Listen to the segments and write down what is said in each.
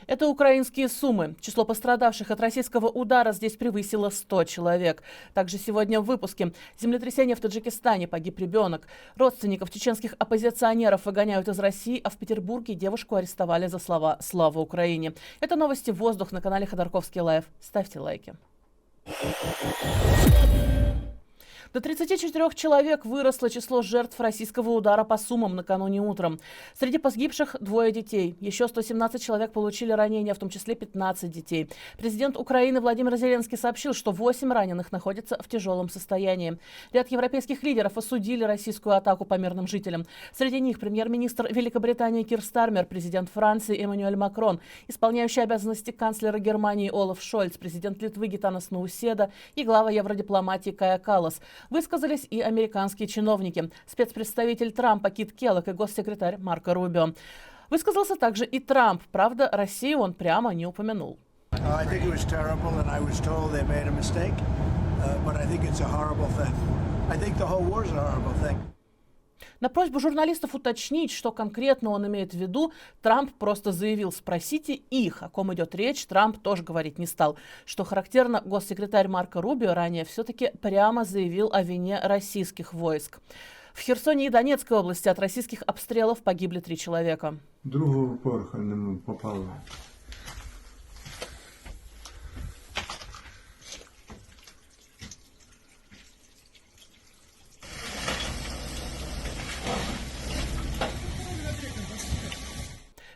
Это украинские Сумы. Число пострадавших от российского удара здесь превысило 100 человек. Также сегодня в выпуске. Землетрясение в Таджикистане, погиб ребенок. Родственников чеченских оппозиционеров выгоняют из России, а в Петербурге девушку арестовали за слова «Слава Украине». Это новости «Воздух» на канале Ходорковский Лайв. Ставьте лайки. До 34 человек выросло число жертв российского удара по Сумам накануне утром. Среди погибших двое детей. Еще 117 человек получили ранения, в том числе 15 детей. Президент Украины Владимир Зеленский сообщил, что 8 раненых находятся в тяжелом состоянии. Ряд европейских лидеров осудили российскую атаку по мирным жителям. Среди них премьер-министр Великобритании Кир Стармер, президент Франции Эммануэль Макрон, исполняющий обязанности канцлера Германии Олаф Шольц, президент Литвы Гитанас Науседа и глава евродипломатии Кая Каллас. Высказались и американские чиновники. Спецпредставитель Трампа Кит Келлог и госсекретарь Марко Рубио. Высказался также и Трамп. Правда, Россию он прямо не упомянул. На просьбу журналистов уточнить, что конкретно он имеет в виду, Трамп просто заявил: спросите их. О ком идет речь, Трамп тоже говорить не стал. Что характерно, госсекретарь Марко Рубио ранее все-таки прямо заявил о вине российских войск. В Херсоне и Донецкой области от российских обстрелов погибли 3 человека. Другого поверха не попало.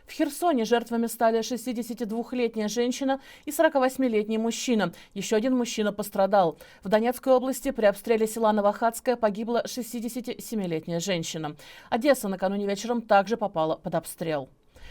В Херсоне жертвами стали 62-летняя женщина и 48-летний мужчина. Еще один мужчина пострадал. В Донецкой области при обстреле села Новохадское погибла 67-летняя женщина. Одесса накануне вечером также попала под обстрел.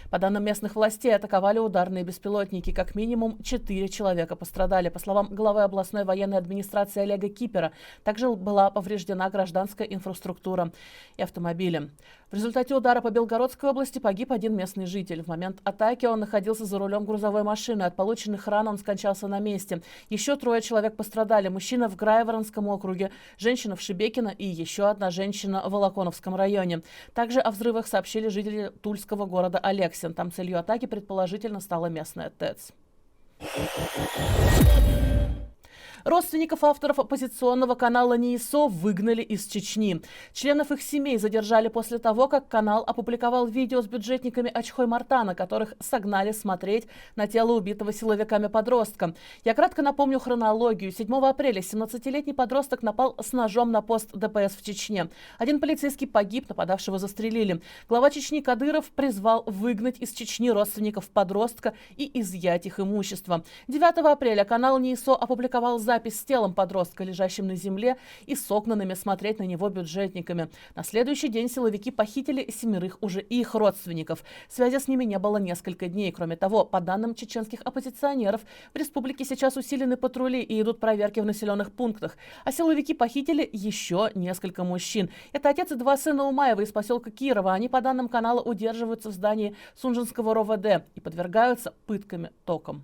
По данным местных властей, атаковали ударные беспилотники. Как минимум 4 человека пострадали. По словам главы областной военной администрации Олега Кипера, также была повреждена гражданская инфраструктура и автомобили. В результате удара по Белгородской области погиб один местный житель. В момент атаки он находился за рулем грузовой машины. От полученных ран он скончался на месте. Еще 3 человек пострадали. Мужчина в Грайворонском округе, женщина в Шебекино и еще одна женщина в Волоконовском районе. Также о взрывах сообщили жители тульского города Алексин. Там целью атаки предположительно стала местная ТЭЦ. Родственников авторов оппозиционного канала НИИСО выгнали из Чечни. Членов их семей задержали после того, как канал опубликовал видео с бюджетниками Очхой-Мартана, которых согнали смотреть на тело убитого силовиками подростка. Я кратко напомню хронологию. 7 апреля 17-летний подросток напал с ножом на пост ДПС в Чечне. Один полицейский погиб, нападавшего застрелили. Глава Чечни Кадыров призвал выгнать из Чечни родственников подростка и изъять их имущество. 9 апреля канал НИИСО опубликовал запись с телом подростка, лежащим на земле, и согнанными смотреть на него бюджетниками. На следующий день силовики похитили 7 уже их родственников. Связи с ними не было несколько дней. Кроме того, по данным чеченских оппозиционеров, в республике сейчас усилены патрули и идут проверки в населенных пунктах. А силовики похитили еще несколько мужчин. Это отец и 2 сына Умаева из поселка Кирова. Они, по данным канала, удерживаются в здании Сунжинского РОВД и подвергаются пытками током.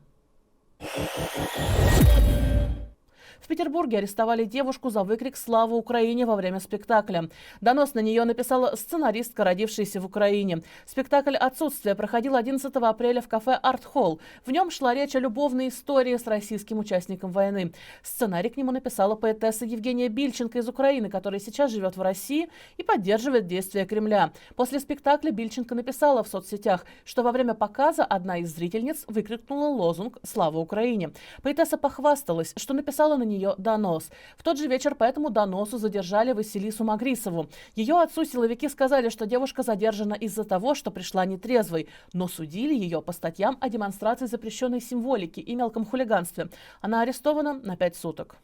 В Петербурге арестовали девушку за выкрик «Слава Украине» во время спектакля. Донос на нее написала сценаристка, родившаяся в Украине. Спектакль «Отсутствие» проходил 11 апреля в кафе «Арт-Холл». В нем шла речь о любовной истории с российским участником войны. Сценарий к нему написала поэтесса Евгения Бильченко из Украины, которая сейчас живет в России и поддерживает действия Кремля. После спектакля Бильченко написала в соцсетях, что во время показа одна из зрительниц выкрикнула лозунг «Слава Украине». Поэтесса похвасталась, что написала на нее донос. В тот же вечер по этому доносу задержали Василису Магрисову. Ее отцу силовики сказали, что девушка задержана из-за того, что пришла нетрезвой, но судили ее по статьям о демонстрации запрещенной символики и мелком хулиганстве. Она арестована на 5 суток.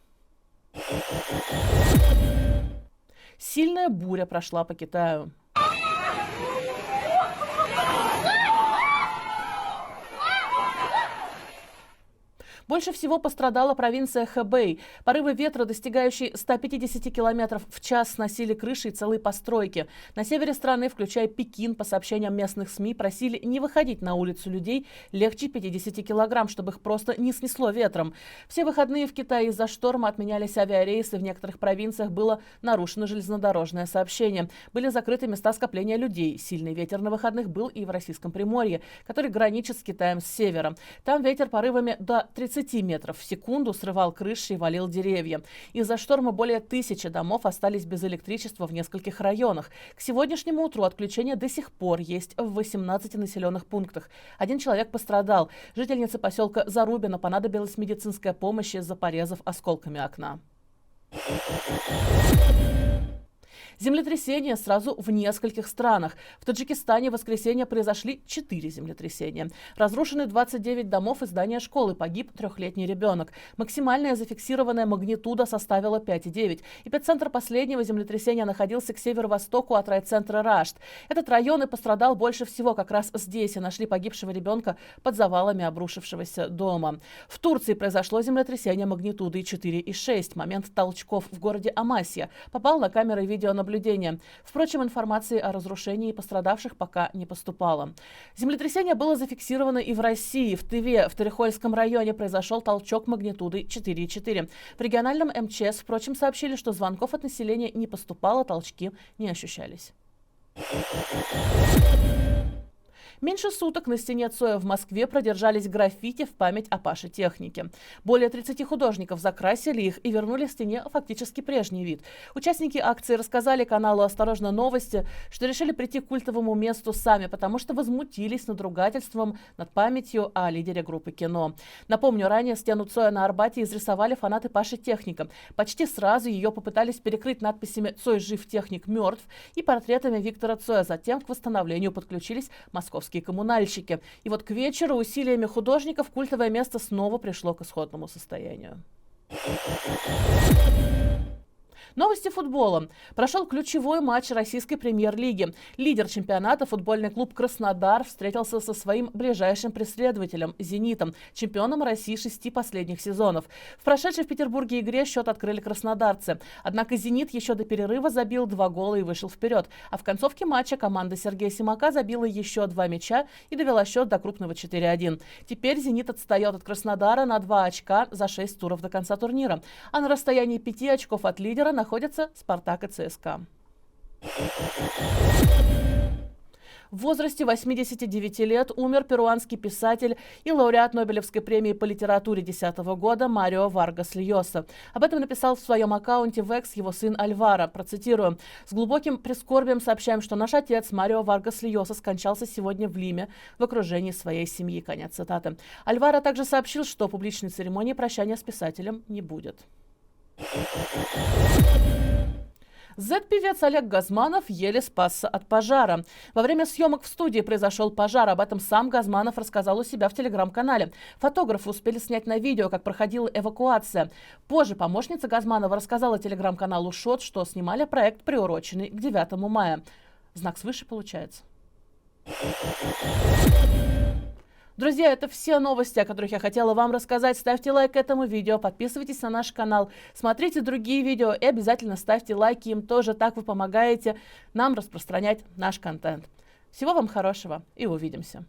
Сильная буря прошла по Китаю. Больше всего пострадала провинция Хэбэй. Порывы ветра, достигающие 150 км в час, сносили крыши и целые постройки. На севере страны, включая Пекин, по сообщениям местных СМИ, просили не выходить на улицу людей легче 50 килограмм, чтобы их просто не снесло ветром. Все выходные в Китае из-за шторма отменялись авиарейсы, в некоторых провинциях было нарушено железнодорожное сообщение. Были закрыты места скопления людей. Сильный ветер на выходных был и в Российском Приморье, который граничит с Китаем с севера. Там ветер порывами до 30 метров в секунду срывал крыши и валил деревья. Из-за шторма более 1000 домов остались без электричества в нескольких районах. К сегодняшнему утру отключение до сих пор есть в 18 населенных пунктах. Один человек пострадал. Жительнице поселка Зарубино понадобилась медицинская помощь из-за порезов осколками окна. Землетрясения сразу в нескольких странах. В Таджикистане в воскресенье произошли 4 землетрясения. Разрушены 29 домов и здания школы. Погиб 3-летний ребенок. Максимальная зафиксированная магнитуда составила 5,9. Эпицентр последнего землетрясения находился к северо-востоку от райцентра Рашт. Этот район и пострадал больше всего как раз здесь. И нашли погибшего ребенка под завалами обрушившегося дома. В Турции произошло землетрясение магнитудой 4,6. Момент толчков в городе Амасия попал на камеры видеонаблюдения. Впрочем, информации о разрушении и пострадавших пока не поступало. Землетрясение было зафиксировано и в России. В Тыве, в Терехольском районе, произошел толчок магнитудой 4,4. В региональном МЧС, впрочем, сообщили, что звонков от населения не поступало, толчки не ощущались. Меньше суток на стене Цоя в Москве продержались граффити в память о Паше Технике. Более 30 художников закрасили их и вернули стене фактически прежний вид. Участники акции рассказали каналу «Осторожно, новости», что решили прийти к культовому месту сами, потому что возмутились надругательством над памятью о лидере группы «Кино». Напомню, ранее стену Цоя на Арбате изрисовали фанаты Паши Техника. Почти сразу ее попытались перекрыть надписями «Цой жив, Техник мертв» и портретами Виктора Цоя. Затем к восстановлению подключились московские коммунальщики. И вот к вечеру усилиями художников культовое место снова пришло к исходному состоянию. Новости футбола. Прошел ключевой матч российской премьер-лиги. Лидер чемпионата, футбольный клуб «Краснодар», встретился со своим ближайшим преследователем «Зенитом», чемпионом России 6 последних сезонов. В прошедшей в Петербурге игре счет открыли краснодарцы. Однако «Зенит» еще до перерыва забил 2 гола и вышел вперед. А в концовке матча команда Сергея Симака забила еще 2 мяча и довела счет до крупного 4-1. Теперь «Зенит» отстает от Краснодара на 2 очка за 6 туров до конца турнира. А на расстоянии 5 очков от лидера находятся «Спартак» и ЦСКА. В возрасте 89 лет умер перуанский писатель и лауреат Нобелевской премии по литературе 2010 года Марио Варгас Льоса. Об этом написал в своем аккаунте в X его сын Альваро. Процитирую. «С глубоким прискорбием сообщаем, что наш отец Марио Варгас Льоса скончался сегодня в Лиме в окружении своей семьи». Конец цитаты. Альваро также сообщил, что публичной церемонии прощания с писателем не будет. Z-певец Олег Газманов еле спасся от пожара. Во время съемок в студии произошел пожар. Об этом сам Газманов рассказал у себя в телеграм-канале. Фотографы успели снять на видео, как проходила эвакуация. Позже помощница Газманова рассказала телеграм-каналу «Шот», что снимали проект, приуроченный к 9 мая. Знак свыше получается. Друзья, это все новости, о которых я хотела вам рассказать. Ставьте лайк этому видео, подписывайтесь на наш канал, смотрите другие видео и обязательно ставьте лайки им тоже. Так вы помогаете нам распространять наш контент. Всего вам хорошего и увидимся.